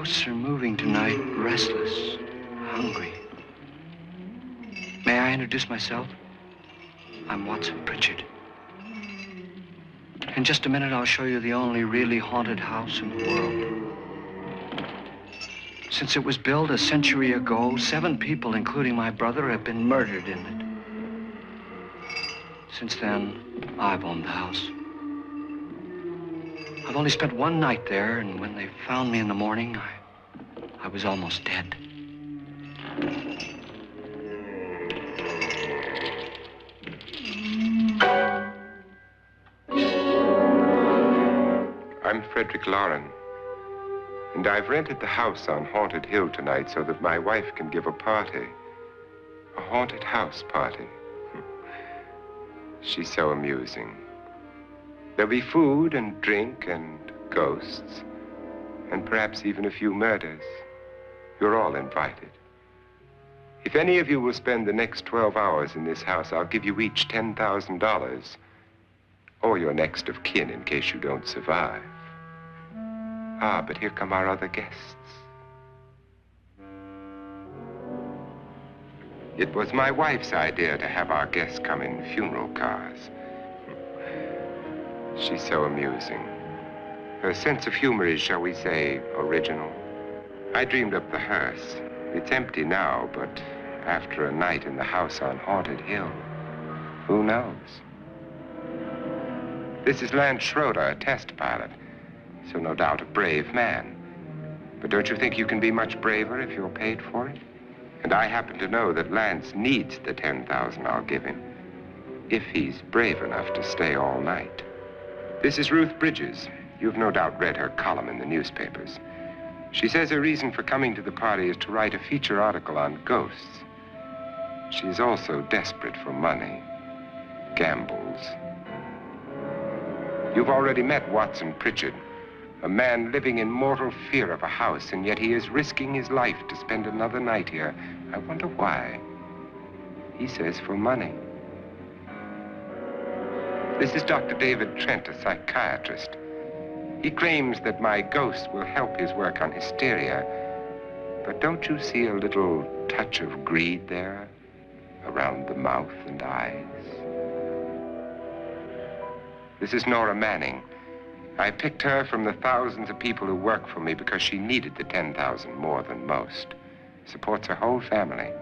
ghosts are moving tonight, restless, hungry. May I introduce myself? I'm Watson Pritchard. In just a minute, I'll show you the only really haunted house in the world. Since it was built a century ago, 7 people, including my brother, have been murdered in it. Since then, I've owned the house. I've only spent one night there, and when they found me in the morning, I was almost dead. I'm Frederick Loren, and I've rented the house on Haunted Hill tonight so that my wife can give a party. A haunted house party. She's so amusing. There'll be food and drink and ghosts, and perhaps even a few murders. You're all invited. If any of you will spend the next 12 hours in this house, I'll give you each $10,000, or your next of kin in case you don't survive. Ah, but here come our other guests. It was my wife's idea to have our guests come in funeral cars. She's so amusing. Her sense of humor is, shall we say, original. I dreamed up the hearse. It's empty now, but after a night in the house on Haunted Hill, who knows? This is Lance Schroeder, a test pilot, so no doubt a brave man. But don't you think you can be much braver if you're paid for it? And I happen to know that Lance needs the $10,000 I'll give him, if he's brave enough to stay all night. This is Ruth Bridges. You've no doubt read her column in the newspapers. She says her reason for coming to the party is to write a feature article on ghosts. She's also desperate for money, gambles. You've already met Watson Pritchard, a man living in mortal fear of a house, and yet he is risking his life to spend another night here. I wonder why. He says for money. This is Dr. David Trent, a psychiatrist. He claims that my ghost will help his work on hysteria. But don't you see a little touch of greed there, around the mouth and eyes? This is Nora Manning. I picked her from the thousands of people who work for me because she needed the $10,000 more than most. Supports her whole family.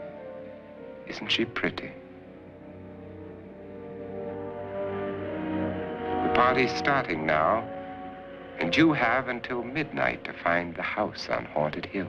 Isn't she pretty? The party's starting now, and you have until midnight to find the house on Haunted Hill.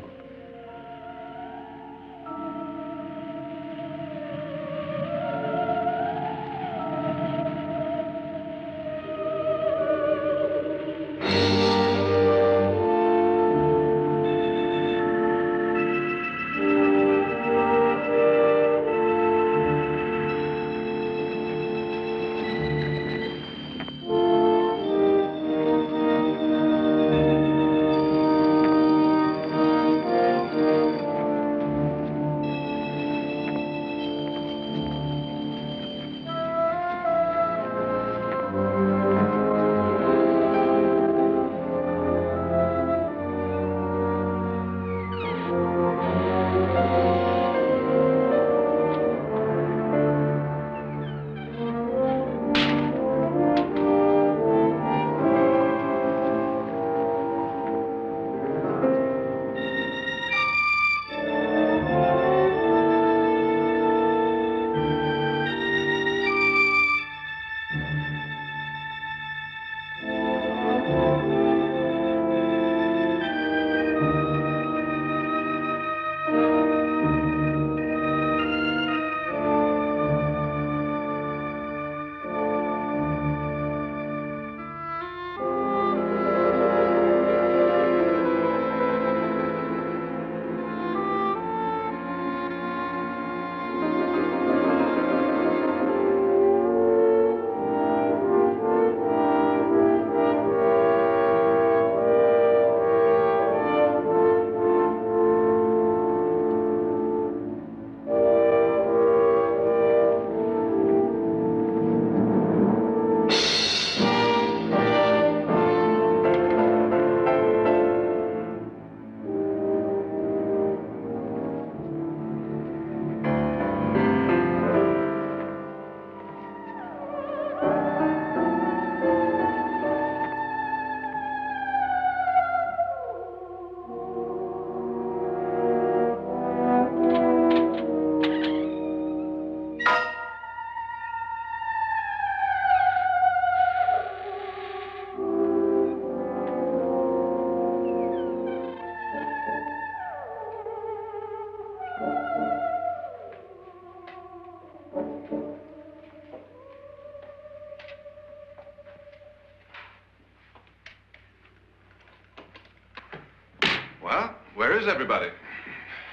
Well, where is everybody?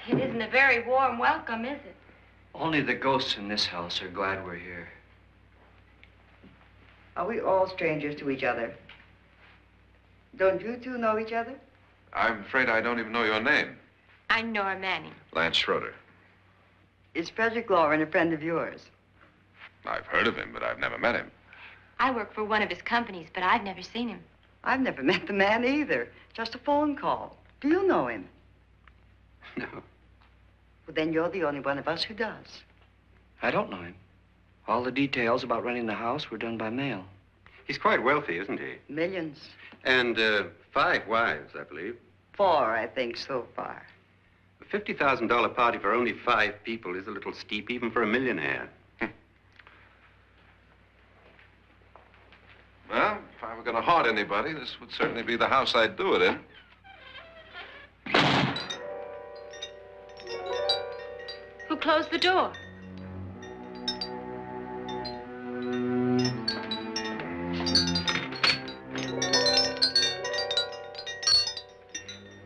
It isn't a very warm welcome, is it? Only the ghosts in this house are glad we're here. Are we all strangers to each other? Don't you two know each other? I'm afraid I don't even know your name. I'm Nora Manning. Lance Schroeder. Is Frederick Loren a friend of yours? I've heard of him, but I've never met him. I work for one of his companies, but I've never seen him. I've never met the man either. Just a phone call. Do you know him? No, Well, then you're the only one of us who does. I don't know him. All the details about renting the house were done by mail. He's quite wealthy, isn't he? Millions. And 5 wives, I believe. 4, I think, so far. A $50,000 party for only 5 people is a little steep, even for a millionaire. Well, if I were going to haunt anybody, this would certainly be the house I'd do it in. Who closed the door?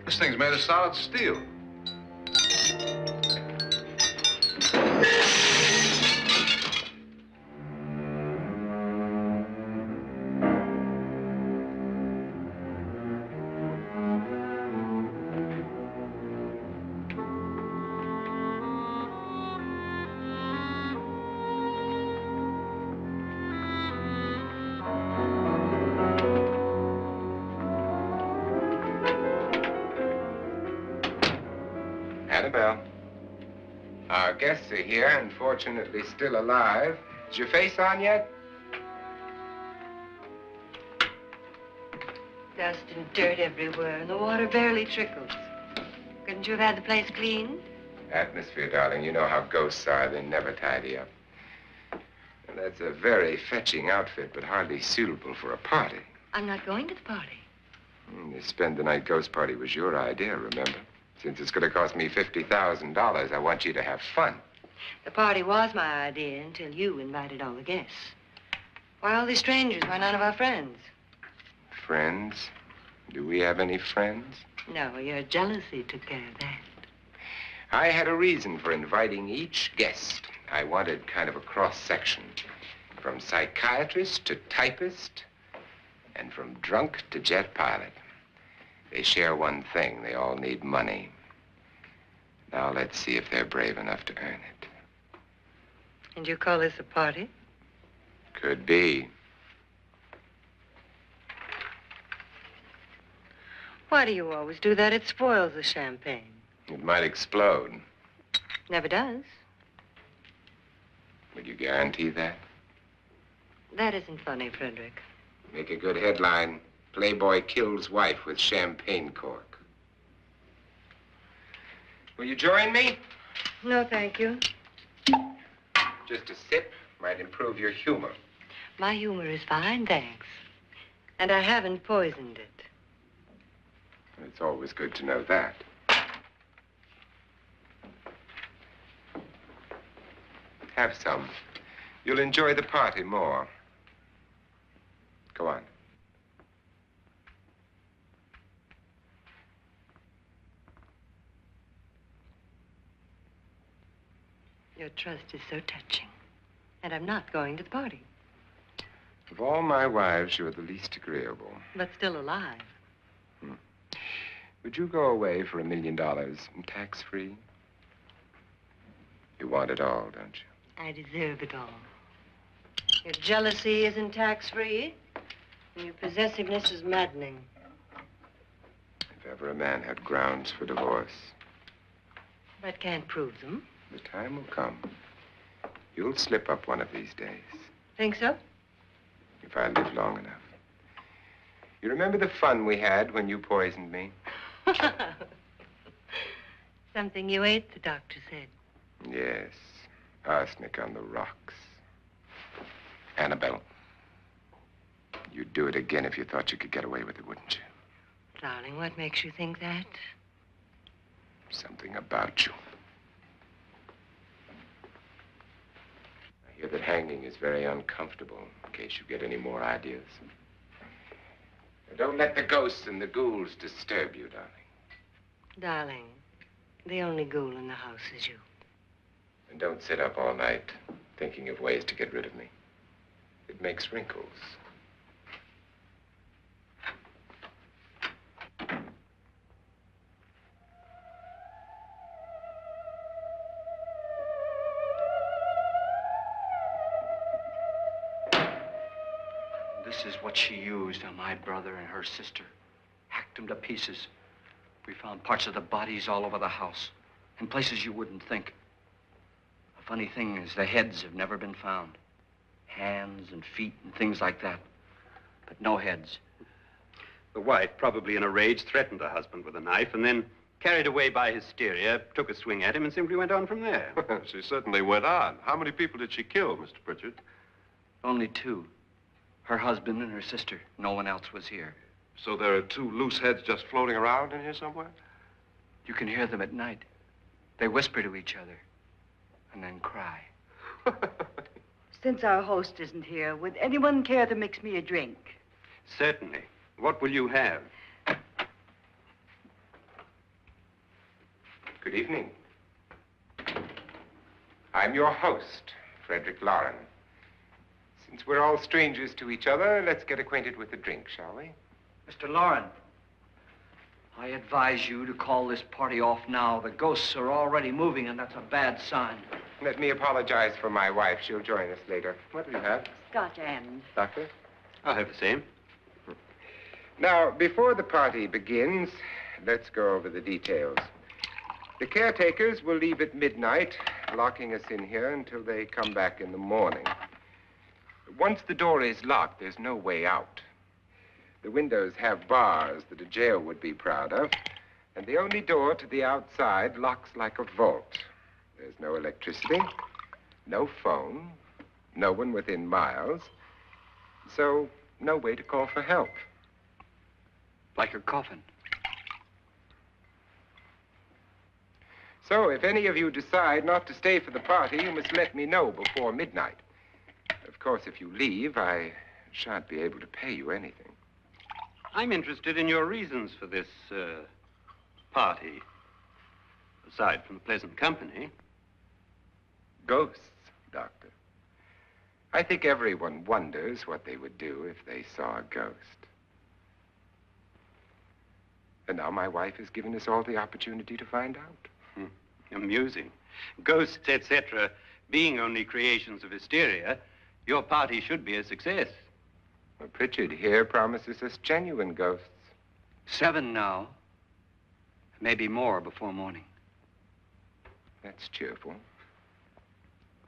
This thing's made of solid steel. Annabelle, our guests are here, unfortunately still alive. Is your face on yet? Dust and dirt everywhere, and the water barely trickles. Couldn't you have had the place cleaned? Atmosphere, darling. You know how ghosts are. They never tidy up. And that's a very fetching outfit, but hardly suitable for a party. I'm not going to the party. The spend-the-night ghost party was your idea, remember? Since it's going to cost me $50,000, I want you to have fun. The party was my idea until you invited all the guests. Why all these strangers? Why none of our friends? Friends? Do we have any friends? No, your jealousy took care of that. I had a reason for inviting each guest. I wanted kind of a cross-section. From psychiatrist to typist, and from drunk to jet pilot. They share one thing. They all need money. Now let's see if they're brave enough to earn it. And you call this a party? Could be. Why do you always do that? It spoils the champagne. It might explode. Never does. Would you guarantee that? That isn't funny, Frederick. Make a good headline. Playboy kills wife with champagne cork. Will you join me? No, thank you. Just a sip might improve your humor. My humor is fine, thanks. And I haven't poisoned it. It's always good to know that. Have some. You'll enjoy the party more. Go on. Your trust is so touching. And I'm not going to the party. Of all my wives, you're the least agreeable. But still alive. Would you go away for $1 million and tax-free? You want it all, don't you? I deserve it all. Your jealousy isn't tax-free, and your possessiveness is maddening. If ever a man had grounds for divorce, But can't prove them. the time will come. You'll slip up one of these days, Think so? if I live long enough. You remember the fun we had when you poisoned me? Something you ate, the doctor said. Yes, arsenic on the rocks. Annabelle, you'd do it again if you thought you could get away with it, wouldn't you? Darling, what makes you think that? Something about you. I hear that hanging is very uncomfortable, in case you get any more ideas. Now, don't let the ghosts and the ghouls disturb you, darling. Darling, the only ghoul in the house is you. And don't sit up all night thinking of ways to get rid of me. It makes wrinkles. This is what she used on my brother and her sister. Hacked them to pieces. We found parts of the bodies all over the house, in places you wouldn't think. The funny thing is the heads have never been found. Hands and feet and things like that. But no heads. The wife, probably in a rage, threatened the husband with a knife and then, carried away by hysteria, took a swing at him and simply went on from there. She certainly went on. How many people did she kill, Mr. Pritchard? Only two. Her husband and her sister. No one else was here. So there are two loose heads just floating around in here somewhere? You can hear them at night. They whisper to each other and then cry. Since our host isn't here, would anyone care to mix me a drink? Certainly. What will you have? Good evening. I'm your host, Frederick Loren. Since we're all strangers to each other, let's get acquainted with the drink, shall we? Mr. Loren, I advise you to call this party off now. The ghosts are already moving, and that's a bad sign. Let me apologize for my wife. She'll join us later. What do you have? Scotch and. Doctor? I'll have the same. Now, before the party begins, let's go over the details. The caretakers will leave at midnight, locking us in here until they come back in the morning. Once the door is locked, there's no way out. The windows have bars that a jail would be proud of, and the only door to the outside locks like a vault. There's no electricity, no phone, no one within miles, so no way to call for help. Like a coffin. So if any of you decide not to stay for the party, you must let me know before midnight. Of course, if you leave, I shan't be able to pay you anything. I'm interested in your reasons for this, party. Aside from the pleasant company. Ghosts, Doctor. I think everyone wonders what they would do if they saw a ghost. And now my wife has given us all the opportunity to find out. Amusing. Ghosts, etc., being only creations of hysteria, your party should be a success. Well, Pritchard here promises us genuine ghosts. 7 now. Maybe more before morning. That's cheerful.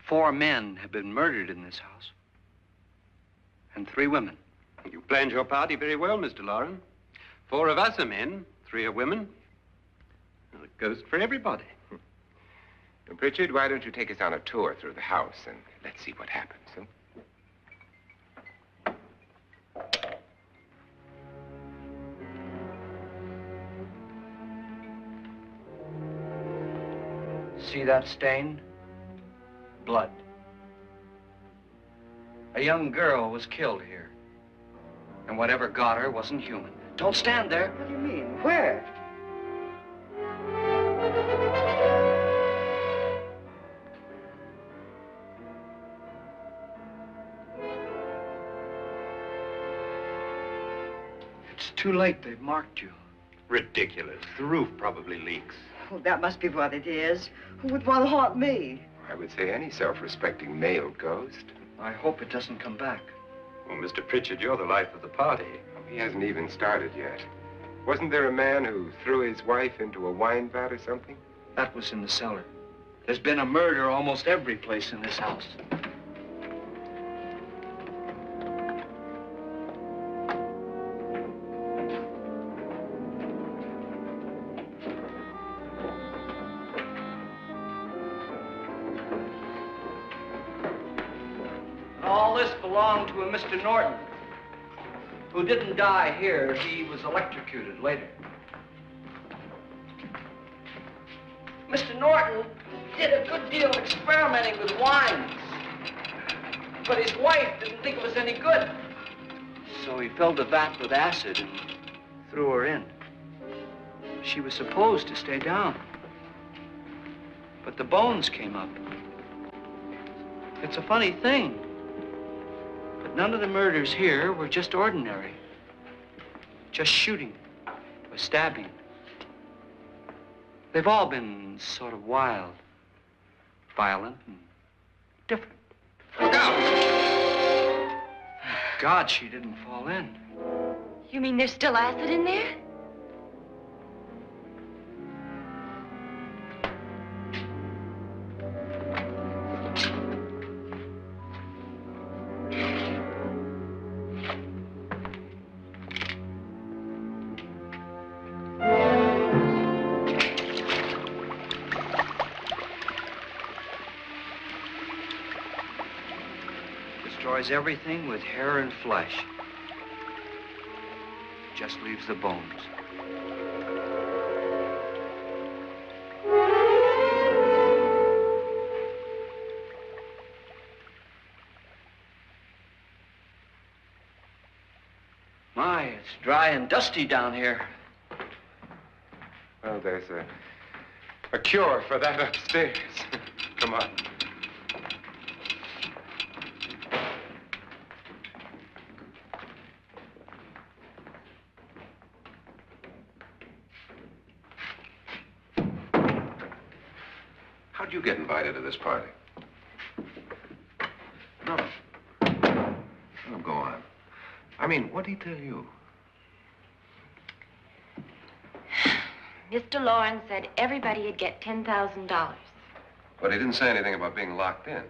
4 men have been murdered in this house. And 3 women. You planned your party very well, Mr. Loren. 4 of us are men, 3 are women. Well, a ghost for everybody. Well, Pritchard, why don't you take us on a tour through the house and let's see what happens, huh? See that stain? Blood. A young girl was killed here. And whatever got her wasn't human. Don't stand there. What do you mean? Where? It's too late. They've marked you. Ridiculous. The roof probably leaks. Oh, that must be what it is. Who would want to haunt me? I would say any self-respecting male ghost. I hope it doesn't come back. Well, Mr. Pritchard, you're the life of the party. He hasn't even started yet. Wasn't there a man who threw his wife into a wine vat or something? That was in the cellar. There's been a murder almost every place in this house. All this belonged to a Mr. Norton, who didn't die here. He was electrocuted later. Mr. Norton did a good deal of experimenting with wines, but his wife didn't think it was any good. So he filled the vat with acid and threw her in. She was supposed to stay down. But the bones came up. It's a funny thing. But none of the murders here were just ordinary. Just shooting or stabbing. They've all been sort of wild, violent, and different. Look out! Thank God she didn't fall in. You mean there's still acid in there? Destroys everything with hair and flesh. Just leaves the bones. My, it's dry and dusty down here. Well, there's a cure for that upstairs. Come on. How'd you get invited to this party? No. Oh, go on. I mean, what'd he tell you? Mr. Loren said everybody'd get $10,000. But he didn't say anything about being locked in.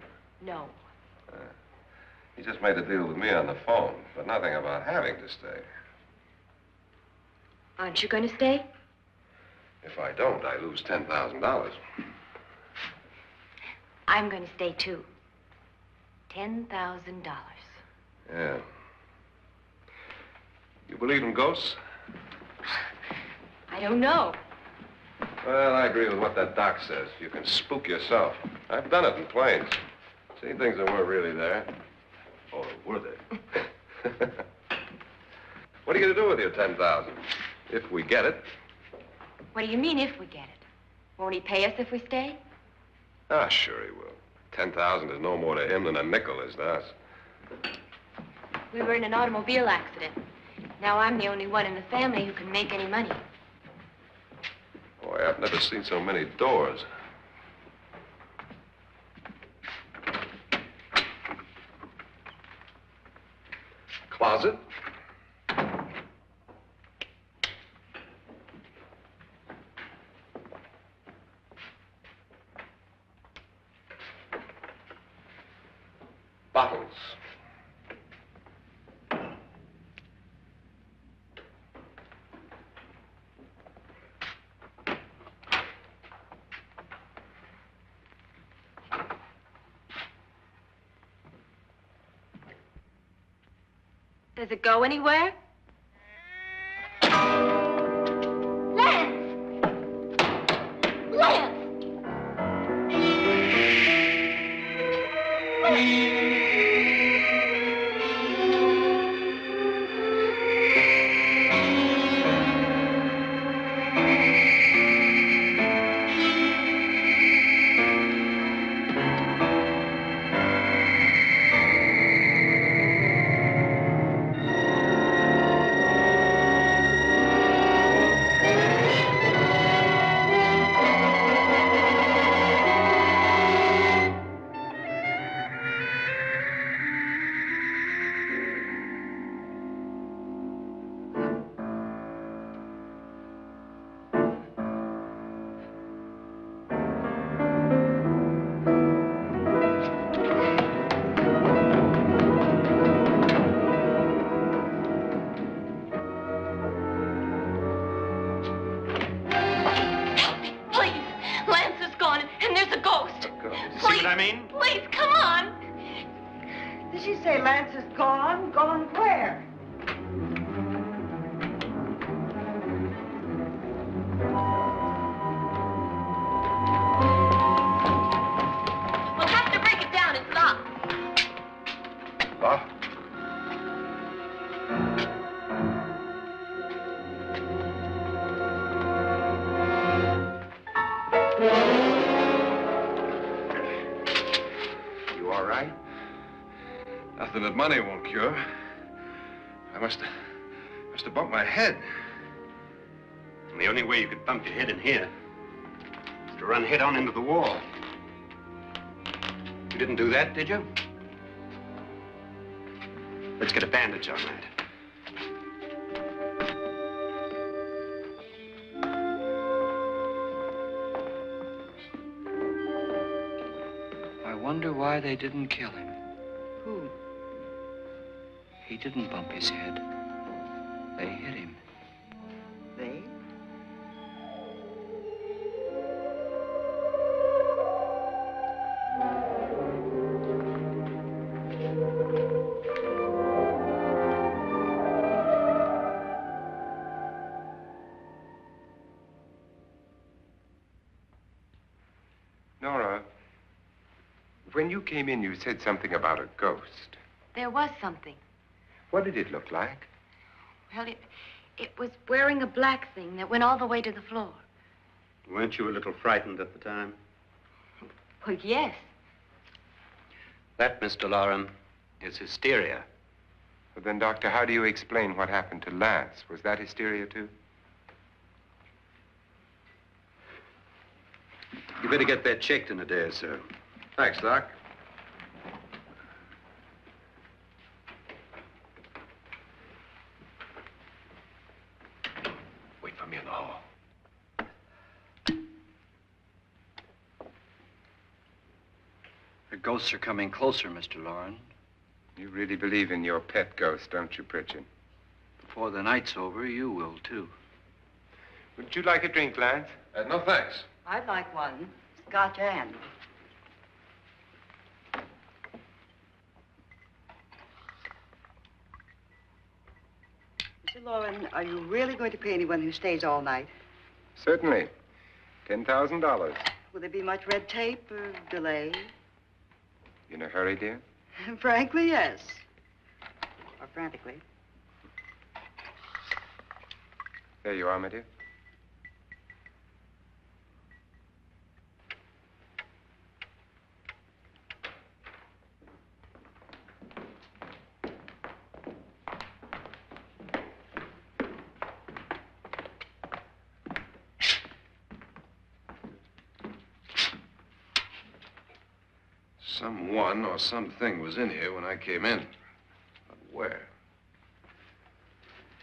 No. He just made a deal with me on the phone, but nothing about having to stay. Aren't you going to stay? If I don't, I lose $10,000. I'm going to stay, too. $10,000. Yeah. You believe in ghosts? I don't know. Well, I agree with what that doc says. You can spook yourself. I've done it in planes. Seen things that weren't really there. Or were they? What are you going to do with your $10,000? If we get it. What do you mean, if we get it? Won't he pay us if we stay? Ah, sure he will. 10,000 is no more to him than a nickel is to us. We were in an automobile accident. Now I'm the only one in the family who can make any money. Boy, I've never seen so many doors. Closet. Bottles. Does it go anywhere? Lance! Lance! I mean? Please, come on. Did she say Lance is gone? Gone where? We'll have to break it down. It's locked. Locked? that money won't cure. I must have bumped my head. And the only way you could bump your head in here is to run head on into the wall. You didn't do that, did you? Let's get a bandage on that. I wonder why they didn't kill him. Who? He didn't bump his head. They hit him. They? Nora, when you came in, you said something about a ghost. There was something. What did it look like? Well, it was wearing a black thing that went all the way to the floor. Weren't you a little frightened at the time? Well, yes. That, Mr. Loren, is hysteria. Well, then, Doctor, how do you explain what happened to Lance? Was that hysteria, too? You better get that checked in a day or so. Thanks, Doc. Wait for me in the hall. The ghosts are coming closer, Mr. Loren. You really believe in your pet ghost, don't you, Pritchard? Before the night's over, you will, too. Would you like a drink, Lance? No, thanks. I'd like one. Scotch and. Mr. Loren, are you really going to pay anyone who stays all night? Certainly. $10,000. Will there be much red tape or delay? In a hurry, dear? Frankly, yes. Or frantically. There you are, my dear. Someone or something was in here when I came in. But where?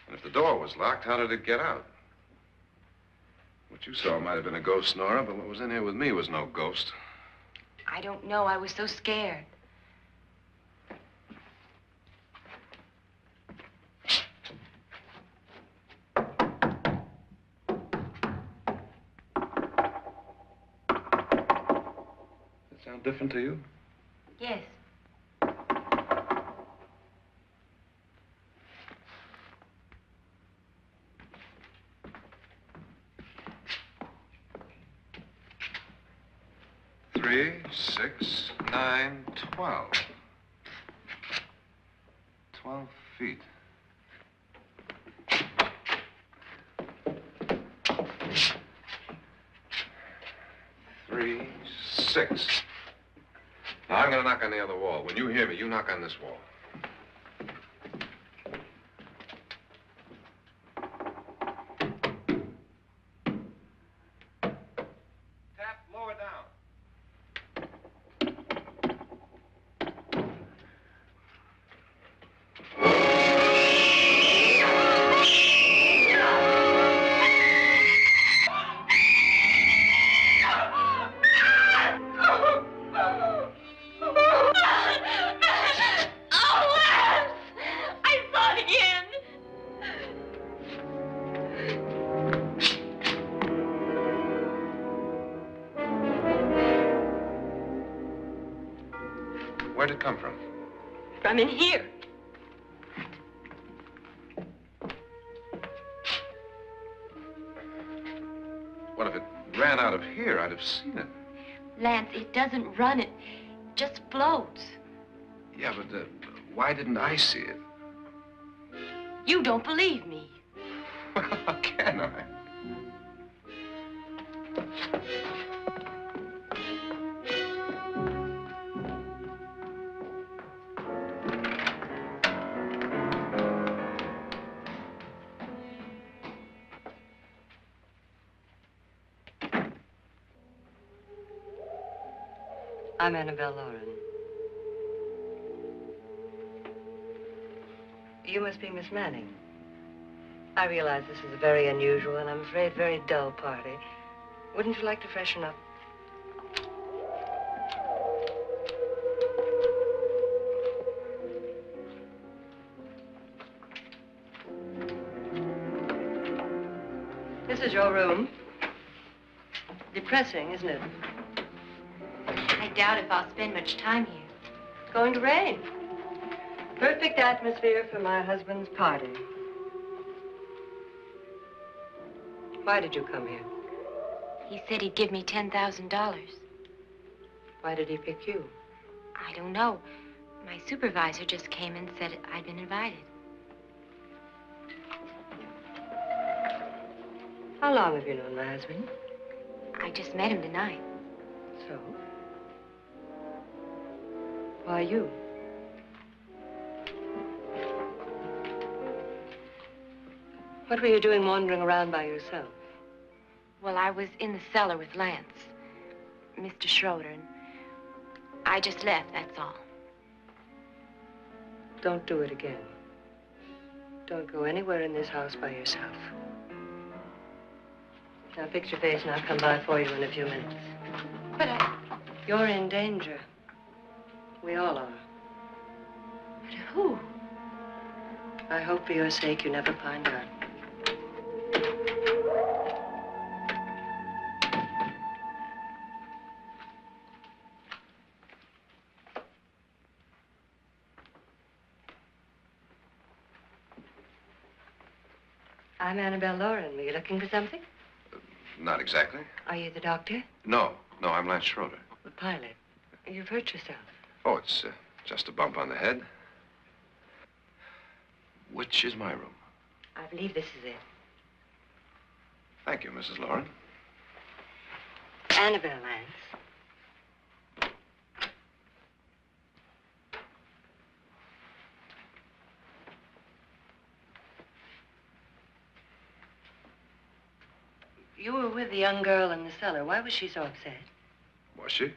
And if the door was locked, how did it get out? What you saw might have been a ghost, Nora, but what was in here with me was no ghost. I don't know. I was so scared. Does it sound different to you? Yes. Three, 6, 9, 12. 12 feet. Three, 6. Now, I'm going to knock on the other wall. When you hear me, you knock on this wall. Tap lower down. Where'd it come from? From in here. What if it ran out of here? I'd have seen it. Lance, it doesn't run. It just floats. Yeah, but why didn't I see it? You don't believe me. Well, how can I? I'm Annabelle Loren. You must be Miss Manning. I realize this is a very unusual and I'm afraid very dull party. Wouldn't you like to freshen up? This is your room. Depressing, isn't it? I doubt if I'll spend much time here. It's going to rain. Perfect atmosphere for my husband's party. Why did you come here? He said he'd give me $10,000. Why did he pick you? I don't know. My supervisor just came and said I'd been invited. How long have you known my husband? I just met him tonight. So? Why you? What were you doing wandering around by yourself? Well, I was in the cellar with Lance, Mr. Schroeder, and I just left, that's all. Don't do it again. Don't go anywhere in this house by yourself. Now fix your face and I'll come by for you in a few minutes. But You're in danger. We all are. But who? I hope for your sake you never find out. I'm Annabelle Loren. Were you looking for something? Not exactly. Are you the doctor? No, I'm Lance Schroeder. The pilot. You've hurt yourself. Oh, it's just a bump on the head. Which is my room? I believe this is it. Thank you, Mrs. Loren. Annabelle, Lance. You were with the young girl in the cellar. Why was she so upset? Was she?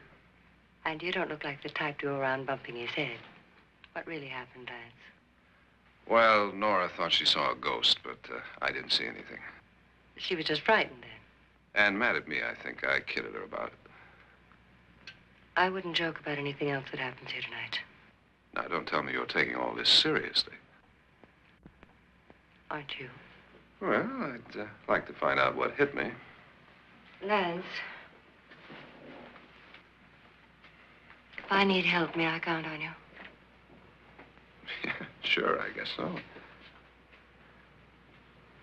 And you don't look like the type to go around bumping his head. What really happened, Lance? Well, Nora thought she saw a ghost, but I didn't see anything. She was just frightened then. And mad at me, I think. I kidded her about it. I woun't joke about anything else that happens here tonight. Now, don't tell me you're taking all this seriously. Aren't you? Well, I'd like to find out what hit me. Lance. If I need help, may I count on you? Yeah, sure, I guess so.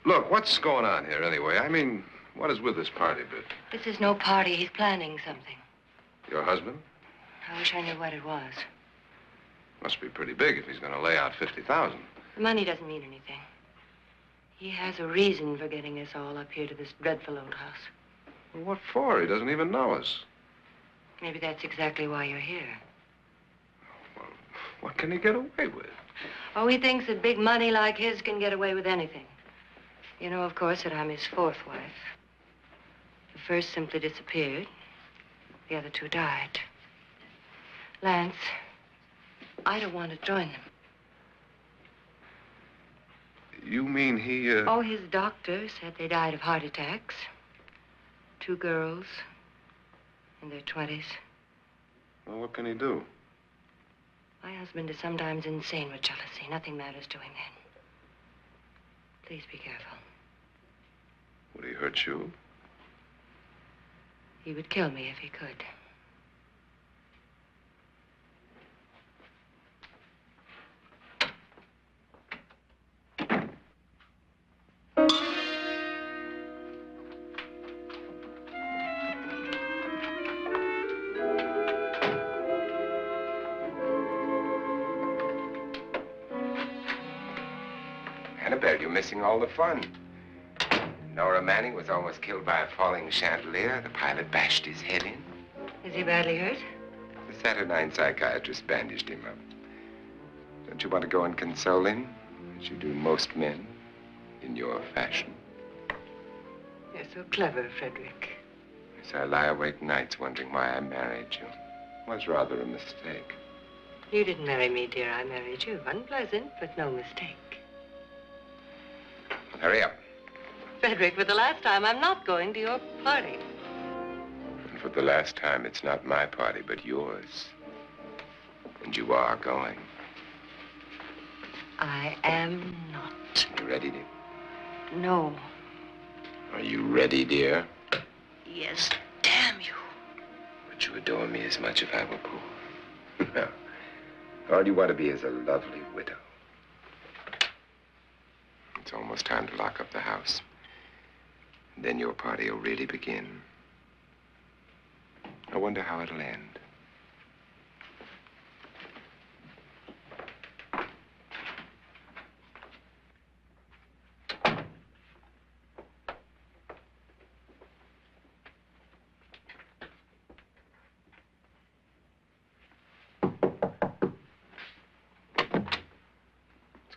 Look, what's going on here anyway? I mean, what is with this party bit? This is no party. He's planning something. Your husband? I wish I knew what it was. Must be pretty big if he's going to lay out 50,000. The money doesn't mean anything. He has a reason for getting us all up here to this dreadful old house. Well, what for? He doesn't even know us. Maybe that's exactly why you're here. Well, what can he get away with? Oh, he thinks that big money like his can get away with anything. You know, of course, that I'm his fourth wife. The first simply disappeared. The other two died. Lance, I don't want to join them. You mean he, Oh, his doctor said they died of heart attacks. 2 girls in their 20s. Well, what can he do? My husband is sometimes insane with jealousy. Nothing matters to him then. Please be careful. Would he hurt you? He would kill me if he could. Annabelle, you're missing all the fun. Nora Manning was almost killed by a falling chandelier. The pilot bashed his head in. Is he badly hurt? The Saturnine psychiatrist bandaged him up. Don't you want to go and console him, as you do most men, in your fashion? You're so clever, Frederick. So I lie awake nights wondering why I married you. was rather a mistake. You didn't marry me, dear. I married you. Unpleasant, but no mistake. Hurry up. Frederick, for the last time, I'm not going to your party. And for the last time, it's not my party, but yours. And you are going. I am not. You ready, dear? No. Are you ready, dear? Yes, damn you. Would you adore me as much if I were poor? No. All you want to be is a lovely widow. It's almost time to lock up the house. And then your party will really begin. I wonder how it'll end.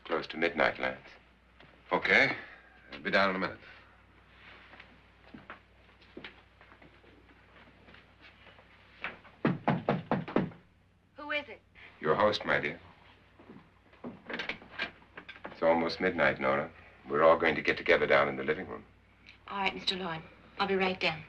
Close to midnight, Lance. Okay. I'll be down in a minute. Who is it? Your host, my dear. It's almost midnight, Nora. We're all going to get together down in the living room. All right, Mr. Loren. I'll be right down.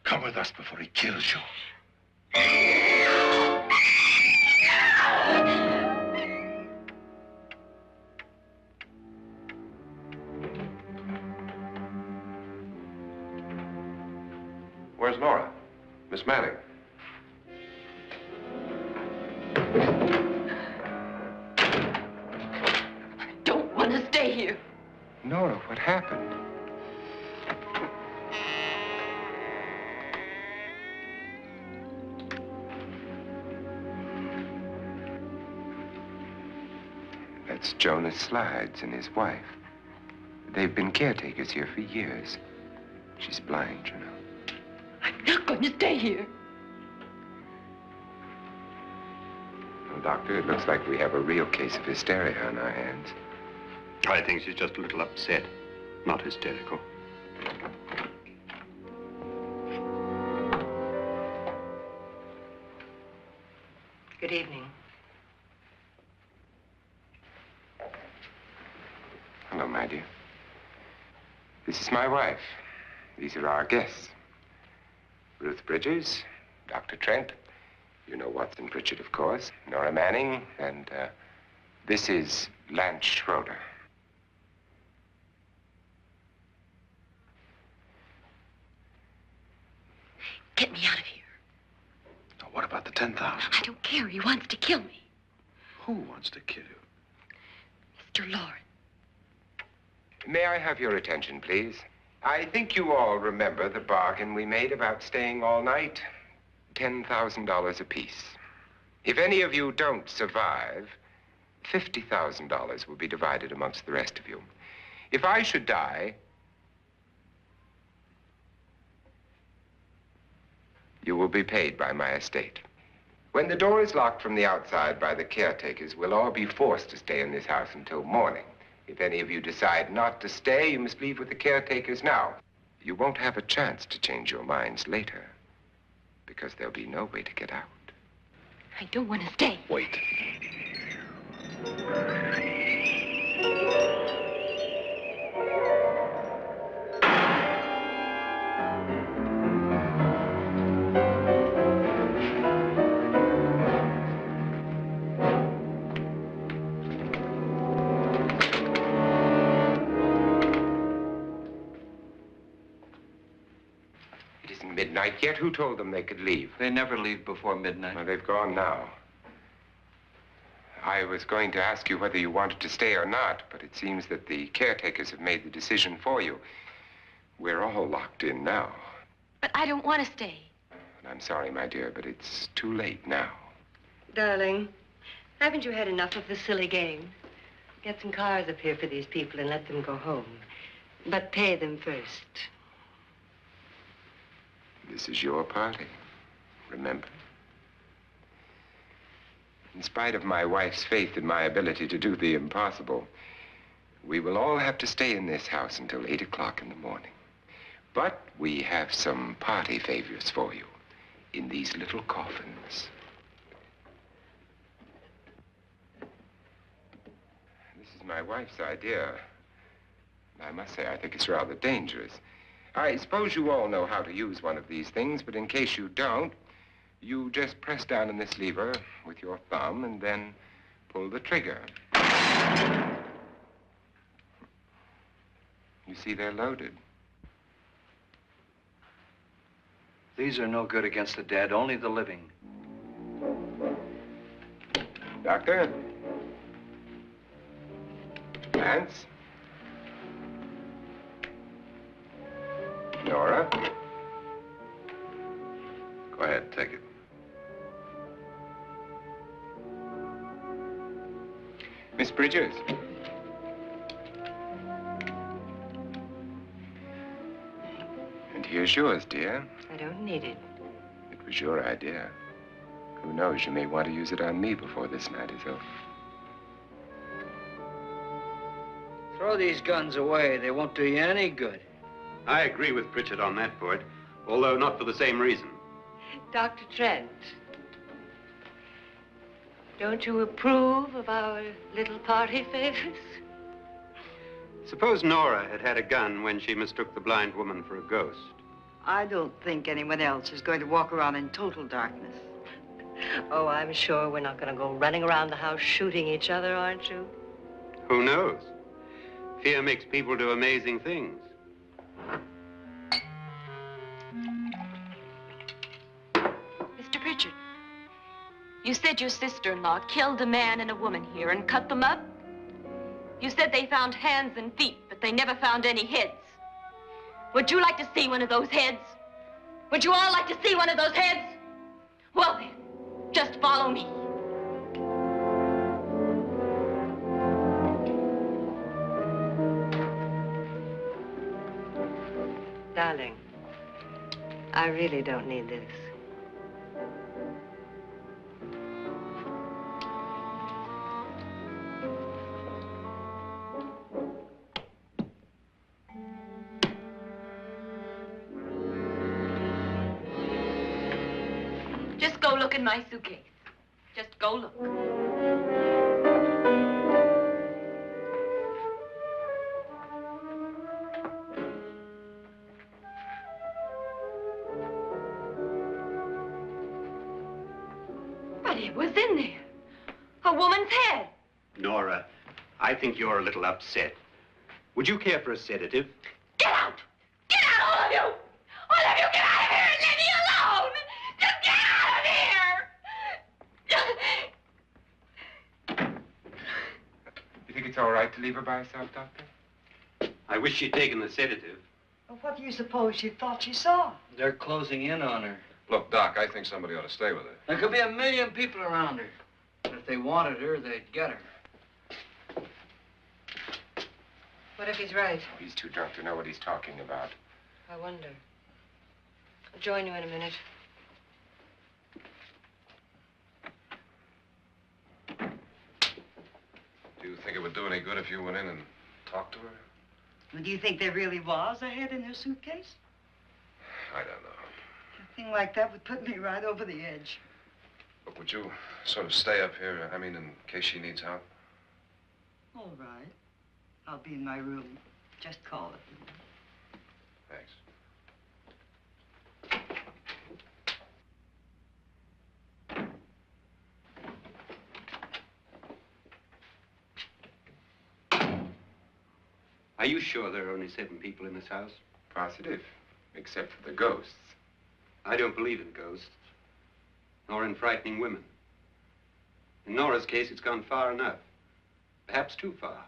Come with us before he kills you. Where's Nora? Miss Manning? I don't want to stay here. Nora, what happened? That's Jonas Slides and his wife. They've been caretakers here for years. She's blind, you know. I'm not going to stay here. Well, Doctor, it looks like we have a real case of hysteria on our hands. I think she's just a little upset, not hysterical. Good evening. Hello, my dear. This is my wife. These are our guests. Ruth Bridges, Dr. Trent. You know Watson Pritchard, of course. Nora Manning, and this is Lance Schroeder. Get me out of here. Now, what about the 10,000? I don't care. He wants to kill me. Who wants to kill you? Mr. Loren. May I have your attention, please? I think you all remember the bargain we made about staying all night. $10,000 apiece. If any of you don't survive, $50,000 will be divided amongst the rest of you. If I should die, you will be paid by my estate. When the door is locked from the outside by the caretakers, we'll all be forced to stay in this house until morning. If any of you decide not to stay, you must leave with the caretakers now. You won't have a chance to change your minds later, because there'll be no way to get out. I don't want to stay. Wait. midnight yet. Who told them they could leave? They never leave before midnight. Well, they've gone now. I was going to ask you whether you wanted to stay or not, but it seems that the caretakers have made the decision for you. We're all locked in now. But I don't want to stay. And I'm sorry, my dear, but it's too late now. Darling, haven't you had enough of the silly game? Get some cars up here for these people and let them go home. But pay them first. This is your party, remember? In spite of my wife's faith in my ability to do the impossible, we will all have to stay in this house until 8 o'clock in the morning. But we have some party favors for you in these little coffins. This is my wife's idea. I must say, I think it's rather dangerous. I suppose you all know how to use one of these things, but in case you don't, you just press down on this lever with your thumb and then pull the trigger. You see, they're loaded. These are no good against the dead, only the living. Doctor? Lance? Nora? Go ahead, take it. Miss Bridges? And here's yours, dear. I don't need it. It was your idea. Who knows, you may want to use it on me before this night is over. Throw these guns away. They won't do you any good. I agree with Pritchard on that point, although not for the same reason. Dr. Trent, don't you approve of our little party favors? Suppose Nora had had a gun when she mistook the blind woman for a ghost. I don't think anyone else is going to walk around in total darkness. Oh, I'm sure we're not going to go running around the house shooting each other, aren't you? Who knows? Fear makes people do amazing things. Mr. Pritchard, you said your sister-in-law killed a man and a woman here and cut them up? You said they found hands and feet, but they never found any heads. Would you like to see one of those heads? Would you all like to see one of those heads? Well then, just follow me. Darling, I really don't need this. Just go look in my suitcase. Just go look. But it was in there. A woman's head. Nora, I think you're a little upset. Would you care for a sedative? Get out! Get out, all of you! All of you, get out of here and leave me alone! Just get out of here! You think it's all right to leave her by herself, Doctor? I wish she'd taken the sedative. Well, what do you suppose she thought she saw? They're closing in on her. Look, Doc, I think somebody ought to stay with her. There could be 1 million people around her. But if they wanted her, they'd get her. What if he's right? He's too drunk to know what he's talking about. I wonder. I'll join you in a minute. Do you think it would do any good if you went in and talked to her? Well, do you think there really was a head in her suitcase? I don't know. A thing like that would put me right over the edge. But would you sort of stay up here, I mean, in case she needs help? All right. I'll be in my room. Just call it. Thanks. Are you sure there are only 7 people in this house? Positive, except for the ghosts. I don't believe in ghosts, nor in frightening women. In Nora's case, it's gone far enough. Perhaps too far.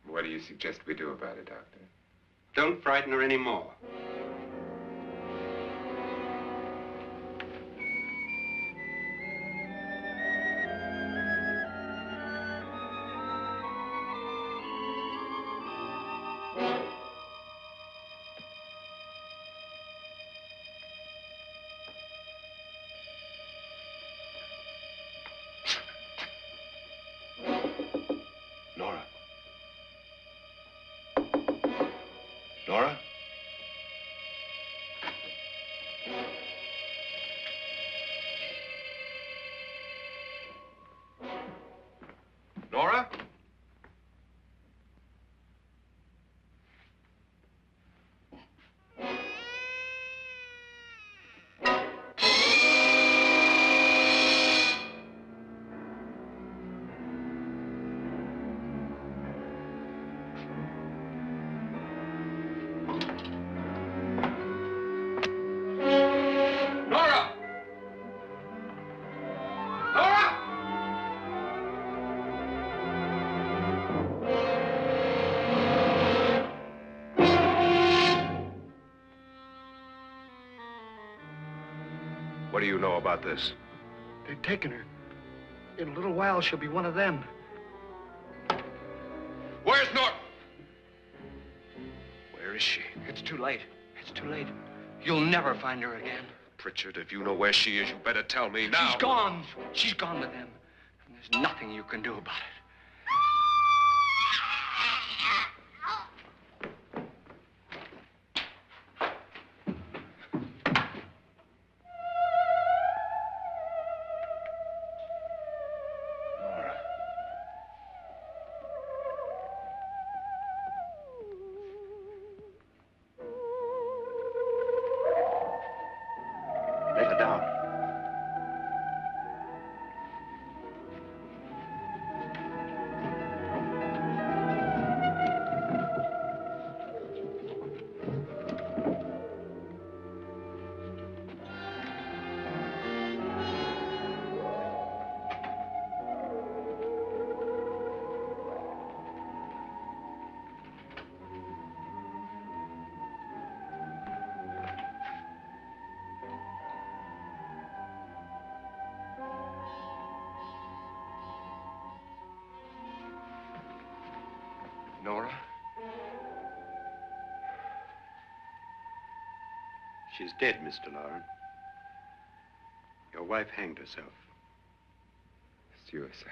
What do you suggest we do about it, Doctor? Don't frighten her anymore. Nora? Nora? Nora? Nora! Nora! What do you know about this? They've taken her. In a little while, she'll be one of them. Where's Norton? Where is she? It's too late. It's too late. You'll never find her again. Pritchard, if you know where she is, you better tell me now. She's gone. She's gone with them. And there's nothing you can do about it. Nora. Let her down. Nora? She's dead, Mr. Loren. Your wife hanged herself. Suicide.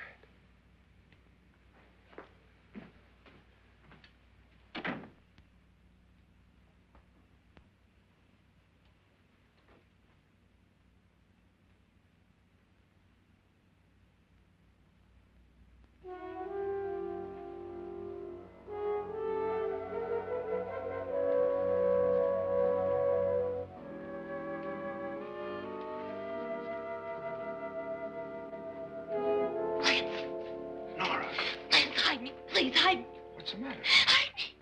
Nora, Please hide me. Please hide me. what's the matter? Hide me.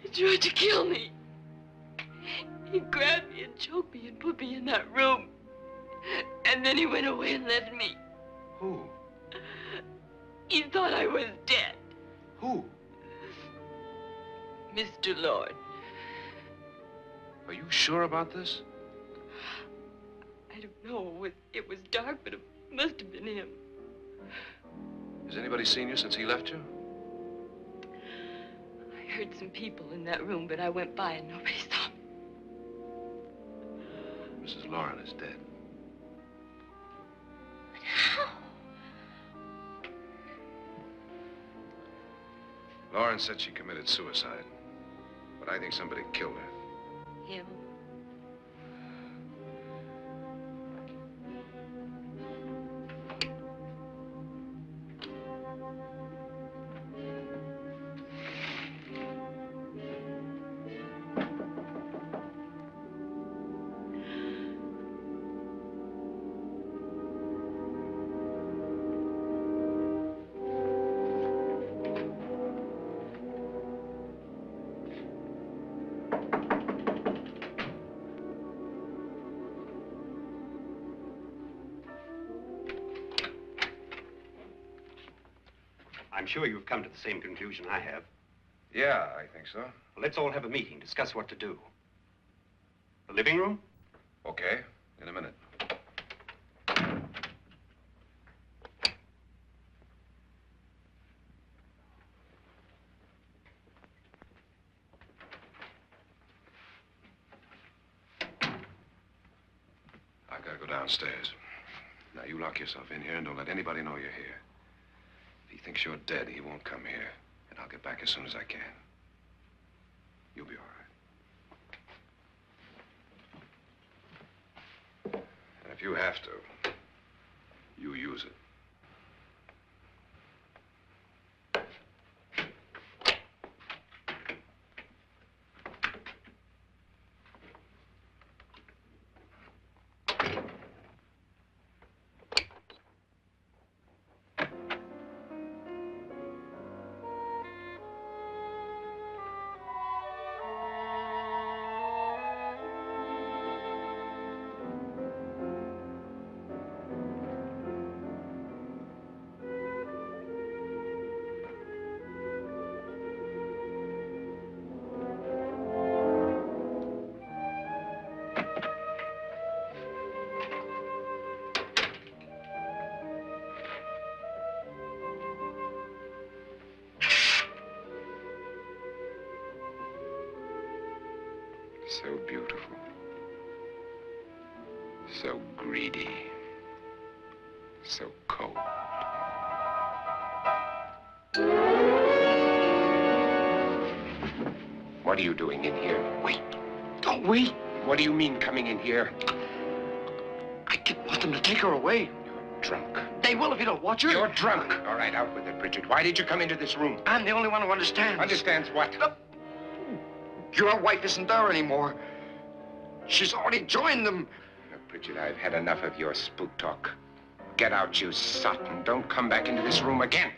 He tried to kill me. He grabbed me and choked me and put me in that room. And then he went away and left me. Who? He thought I was dead. Who? Mr. Lord. Are you sure about this? I don't know. It was dark, but it must have been him. Has anybody seen you since he left you? I heard some people in that room, but I went by and nobody saw me. Mrs. Loren is dead. But how? Loren said she committed suicide, but I think somebody killed her. Him. I'm sure you've come to the same conclusion I have. Yeah, I think so. Well, let's all have a meeting, discuss what to do. The living room? Okay, in a minute. I've got to go downstairs. Now, you lock yourself in here and don't let anybody know you're here. If he thinks you're dead, he won't come here. And I'll get back as soon as I can. You'll be all right. And if you have to, you use it. So beautiful. So greedy. So cold. What are you doing in here? Wait. Don't wait. What do you mean coming in here? I didn't want them to take her away. You're drunk. They will if you don't watch her. You're drunk. All right, out with it, Bridget. Why did you come into this room? I'm the only one who understands. Understands what? Your wife isn't there anymore. She's already joined them. Look, Bridget, I've had enough of your spook talk. Get out, you sot, and don't come back into this room again.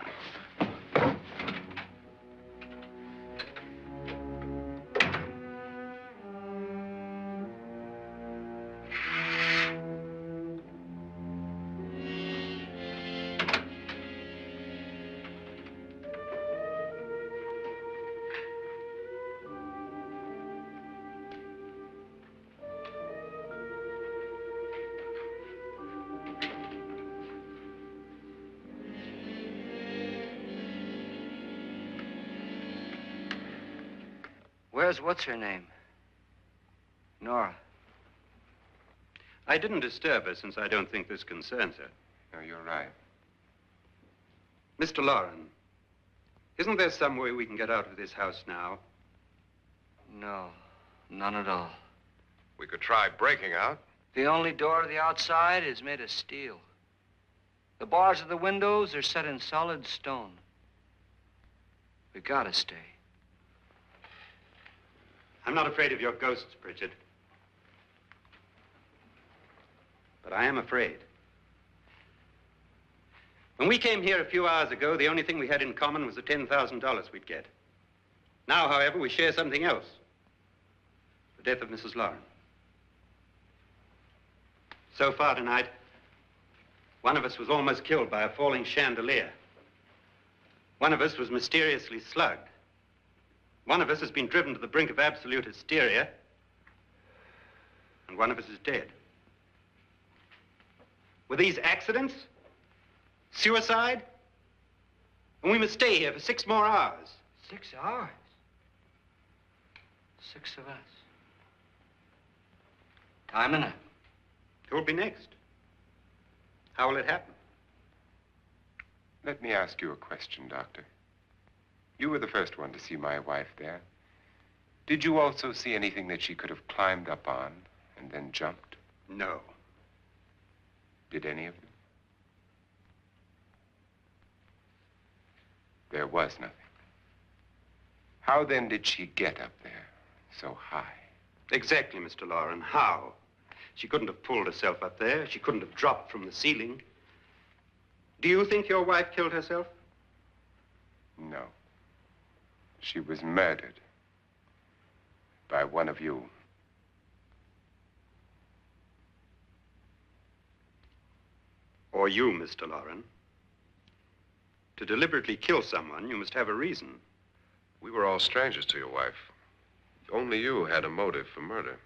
Where's what's-her-name? Nora. I didn't disturb her since I don't think this concerns her. No, you're right. Mr. Loren, isn't there some way we can get out of this house now? No, none at all. We could try breaking out. The only door to the outside is made of steel. The bars of the windows are set in solid stone. We gotta stay. I'm not afraid of your ghosts, Bridget. But I am afraid. When we came here a few hours ago, the only thing we had in common was the $10,000 we'd get. Now, however, we share something else. The death of Mrs. Loren. So far tonight, one of us was almost killed by a falling chandelier. One of us was mysteriously slugged. One of us has been driven to the brink of absolute hysteria, and one of us is dead. Were these accidents? Suicide? And we must stay here for 6 more hours. 6 hours? 6 of us. Time enough. Who'll be next? How will it happen? Let me ask you a question, Doctor. You were the first one to see my wife there. Did you also see anything that she could have climbed up on and then jumped? No. Did any of you? There was nothing. How then did she get up there so high? Exactly, Mr. Loren. How? She couldn't have pulled herself up there. She couldn't have dropped from the ceiling. Do you think your wife killed herself? No. She was murdered by one of you. Or you, Mr. Loren. To deliberately kill someone, you must have a reason. We were all strangers to your wife. Only you had a motive for murder.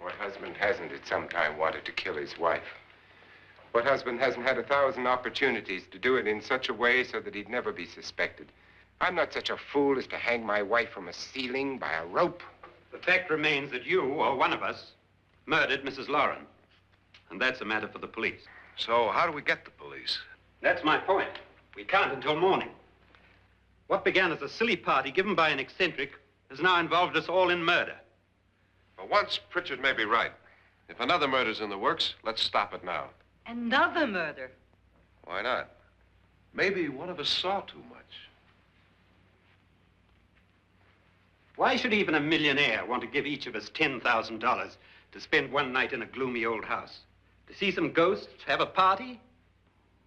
What husband hasn't at some time wanted to kill his wife? What husband hasn't had 1,000 opportunities to do it in such a way so that he'd never be suspected? I'm not such a fool as to hang my wife from a ceiling by a rope. The fact remains that you, or one of us, murdered Mrs. Loren. And that's a matter for the police. So how do we get the police? That's my point. We can't until morning. What began as a silly party given by an eccentric has now involved us all in murder. For once, Pritchard may be right. If another murder's in the works, let's stop it now. Another murder. Why not? Maybe one of us saw too much. Why should even a millionaire want to give each of us $10,000 to spend one night in a gloomy old house? To see some ghosts, have a party?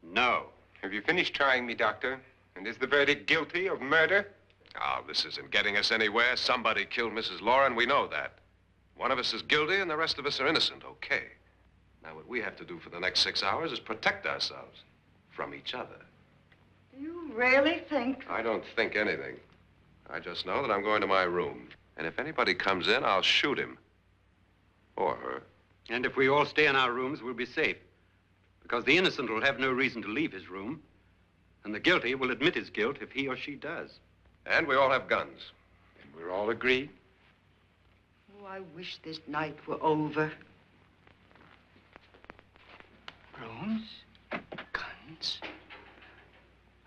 No. Have you finished trying me, Doctor? And is the verdict guilty of murder? Oh, this isn't getting us anywhere. Somebody killed Mrs. Loren. We know that. One of us is guilty and the rest of us are innocent, okay. Now, what we have to do for the next 6 hours is protect ourselves from each other. Do you really think? I don't think anything. I just know that I'm going to my room. And if anybody comes in, I'll shoot him. Or her. And if we all stay in our rooms, we'll be safe. Because the innocent will have no reason to leave his room. And the guilty will admit his guilt if he or she does. And we all have guns. And we're all agreed? Oh, I wish this night were over. Rooms? Guns?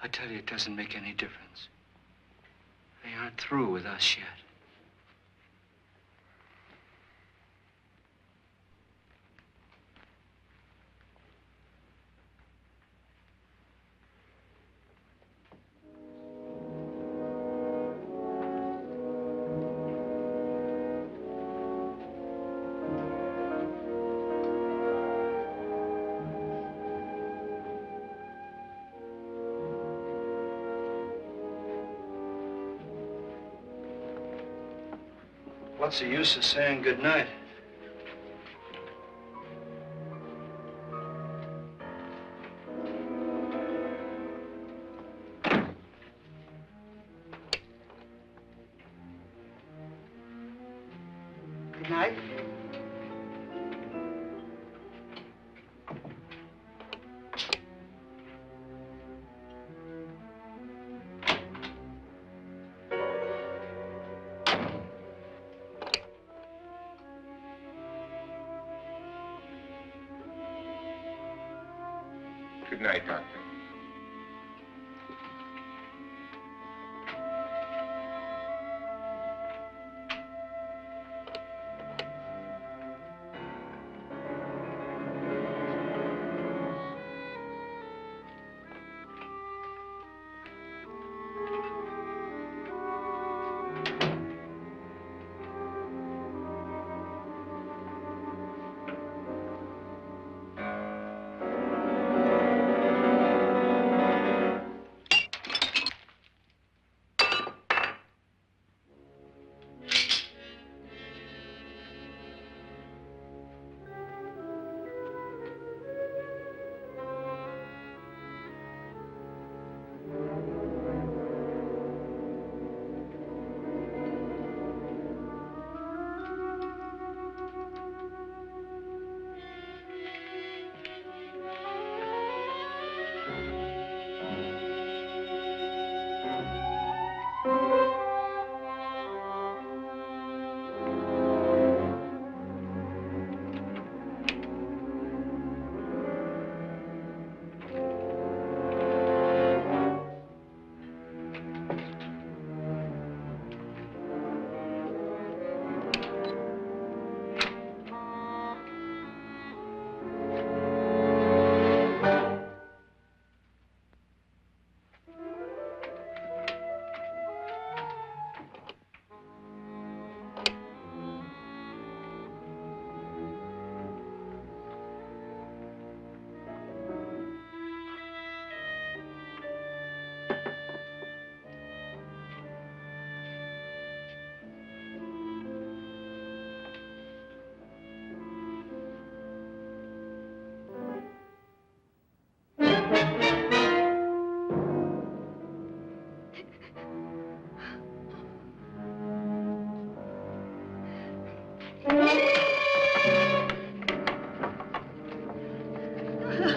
I tell you, it doesn't make any difference. They aren't through with us yet. What's the use of saying goodnight? Good night. Good night, Doctor.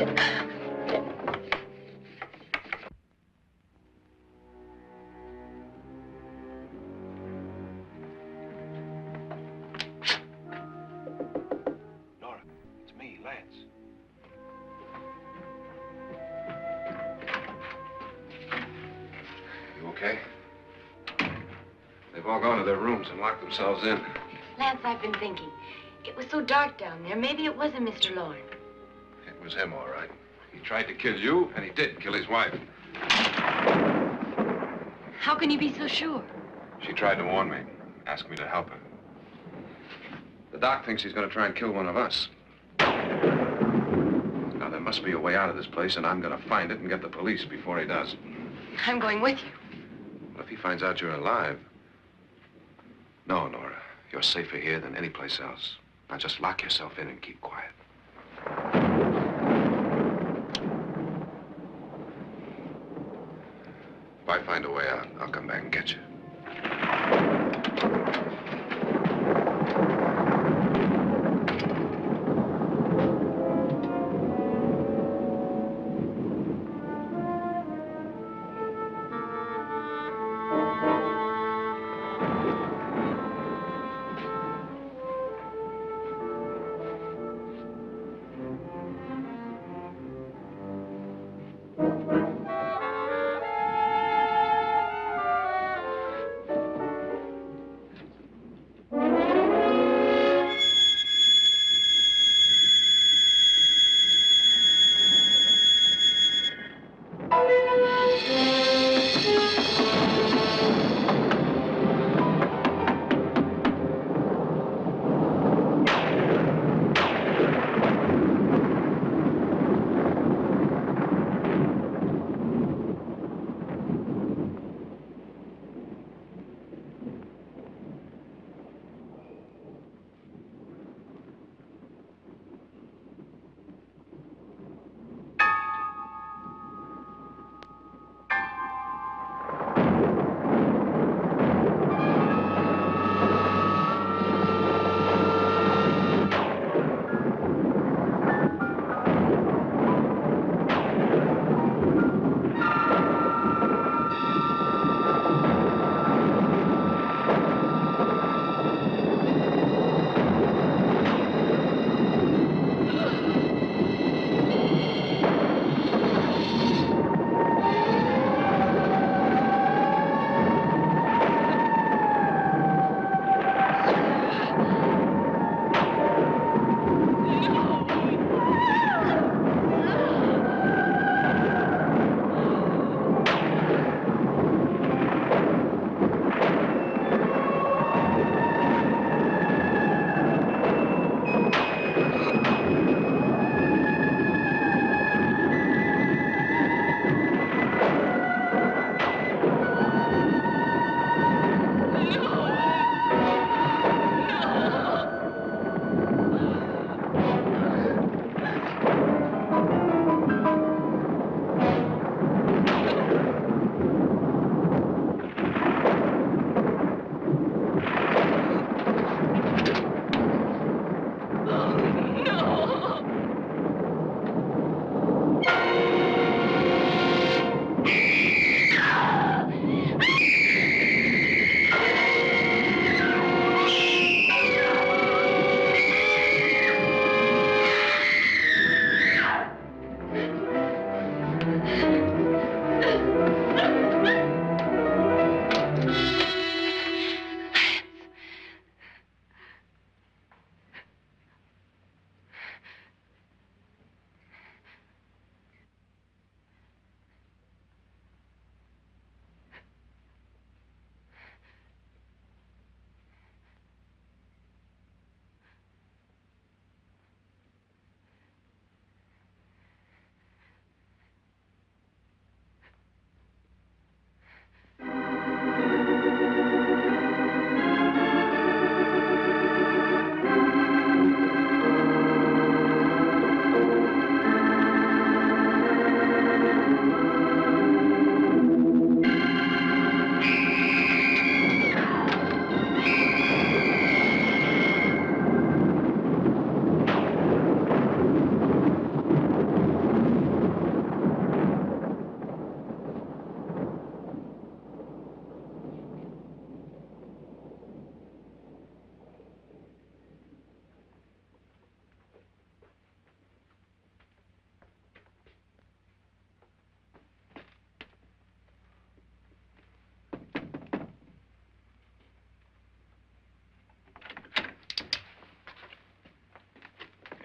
Nora, it's me, Lance. You okay? They've all gone to their rooms and locked themselves in. Lance, I've been thinking. It was so dark down there. Maybe it wasn't Mr. Loren. It was him, all right. He tried to kill you, and he did kill his wife. How can you be so sure? She tried to warn me, asked me to help her. The doc thinks he's going to try and kill one of us. Now, there must be a way out of this place, and I'm going to find it and get the police before he does. I'm going with you. Well, if he finds out you're alive... No, Nora. You're safer here than any place else. Now, just lock yourself in and keep quiet. If I find a way out, I'll come back and get you.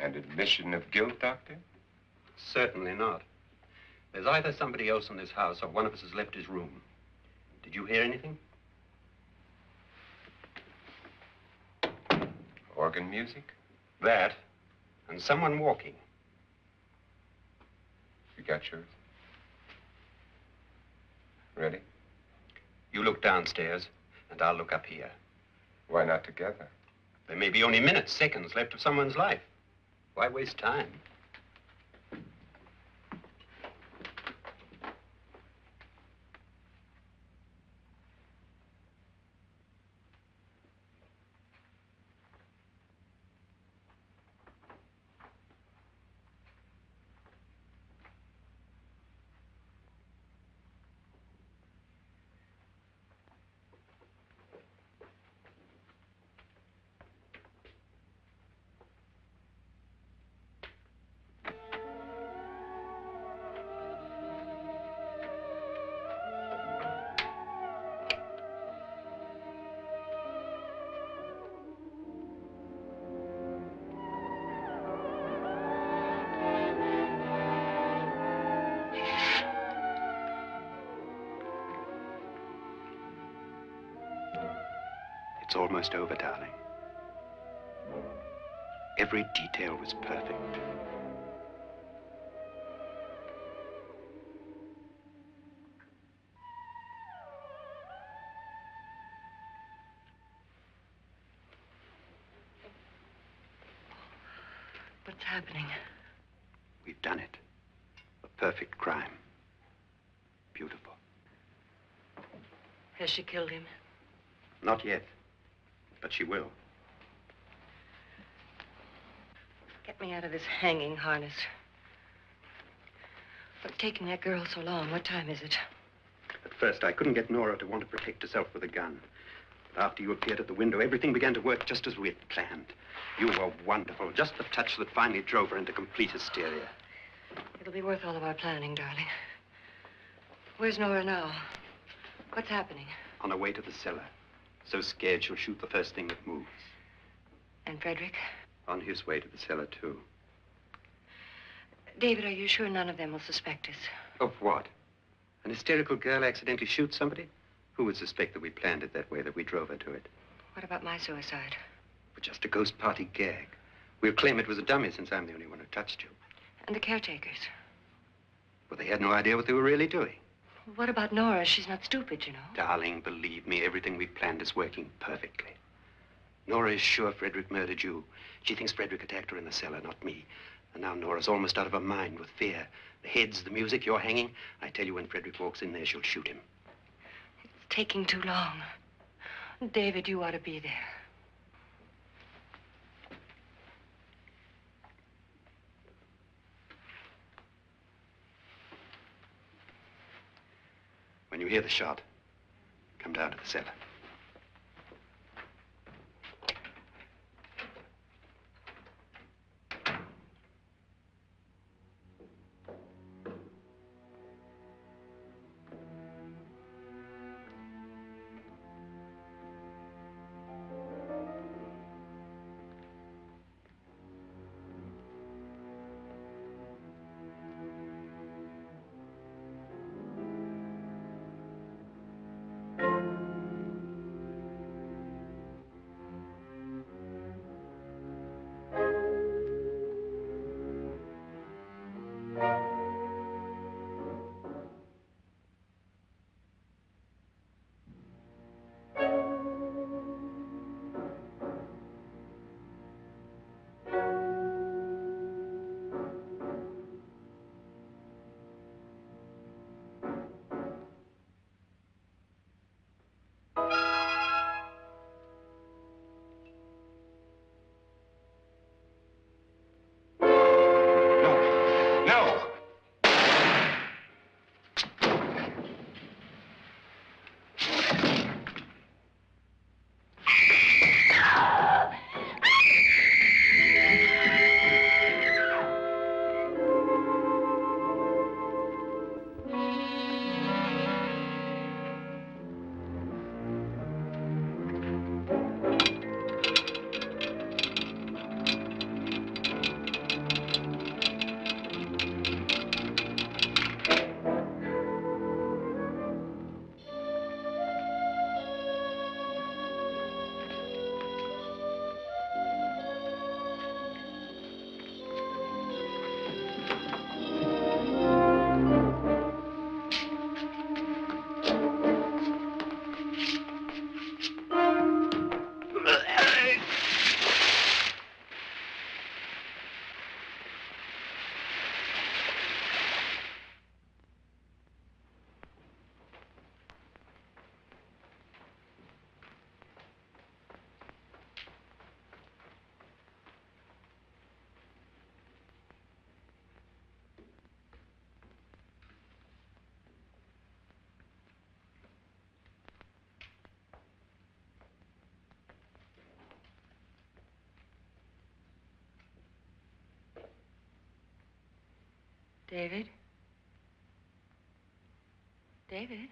And admission of guilt, Doctor? Certainly not. There's either somebody else in this house or one of us has left his room. Did you hear anything? Organ music? That, and someone walking. You got yours? Ready? You look downstairs, and I'll look up here. Why not together? There may be only minutes, seconds left of someone's life. Why waste time? It's almost over, darling. Every detail was perfect. What's happening? We've done it. A perfect crime. Beautiful. Has she killed him? Not yet, but she will. Get me out of this hanging harness. What's taking that girl so long? What time is it? At first, I couldn't get Nora to want to protect herself with a gun. But after you appeared at the window, everything began to work just as we had planned. You were wonderful. Just the touch that finally drove her into complete hysteria. It'll be worth all of our planning, darling. Where's Nora now? What's happening? On her way to the cellar. So scared she'll shoot the first thing that moves. And Frederick? On his way to the cellar, too. David, are you sure none of them will suspect us? Of what? An hysterical girl accidentally shoots somebody? Who would suspect that we planned it that way, that we drove her to it? What about my suicide? But just a ghost party gag. We'll claim it was a dummy since I'm the only one who touched you. And the caretakers? Well, they had no idea what they were really doing. What about Nora? She's not stupid, you know. Darling, believe me, everything we've planned is working perfectly. Nora is sure Frederick murdered you. She thinks Frederick attacked her in the cellar, not me. And now Nora's almost out of her mind with fear. The heads, the music, you're hanging. I tell you, when Frederick walks in there, she'll shoot him. It's taking too long. David, you ought to be there. When you hear the shot, come down to the cellar. David? David?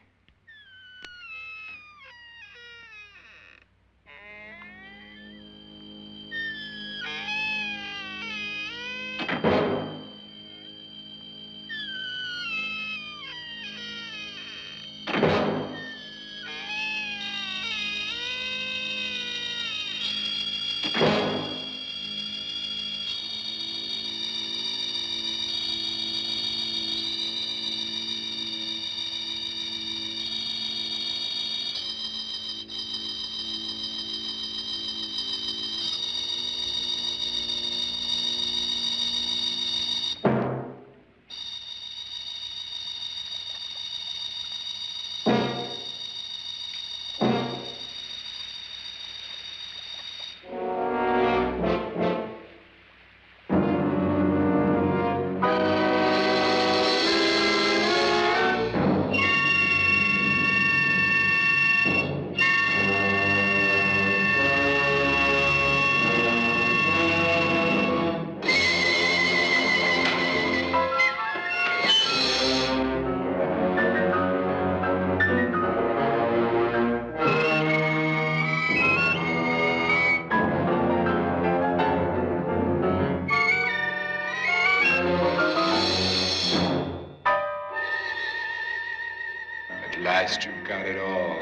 At last you've got it all.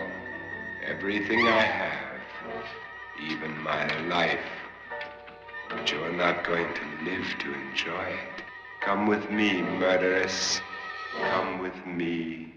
Everything I have. Even my life. But you're not going to live to enjoy it. Come with me, murderess. Come with me.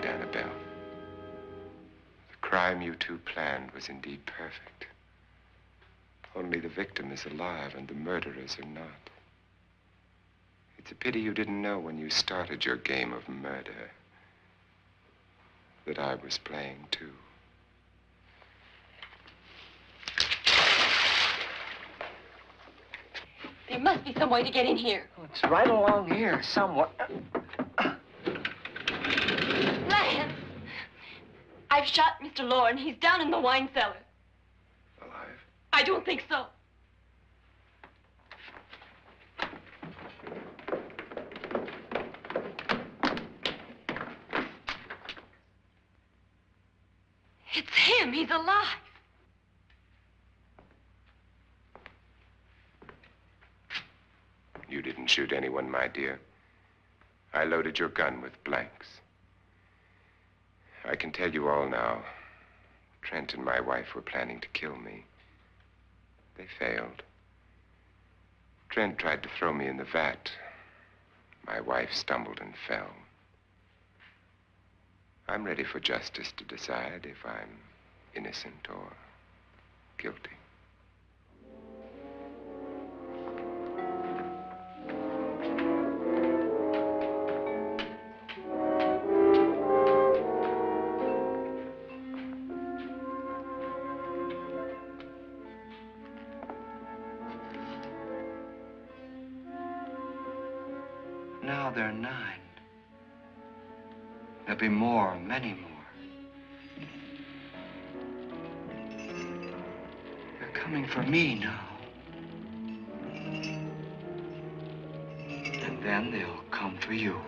Annabelle. The crime you two planned was indeed perfect. Only the victim is alive and the murderers are not. It's a pity you didn't know when you started your game of murder that I was playing too. There must be some way to get in here. Oh, it's right along here, somewhere. Lance! I've shot Mr. Loren. He's down in the wine cellar. Alive? I don't think so. It's him. He's alive. You didn't shoot anyone, my dear. I loaded your gun with blanks. I can tell you all now. Trent and my wife were planning to kill me. They failed. Trent tried to throw me in the vat. My wife stumbled and fell. I'm ready for justice to decide if I'm innocent or guilty. Now they're 9. There'll be more, many more. They're coming for me now. And then they'll come for you.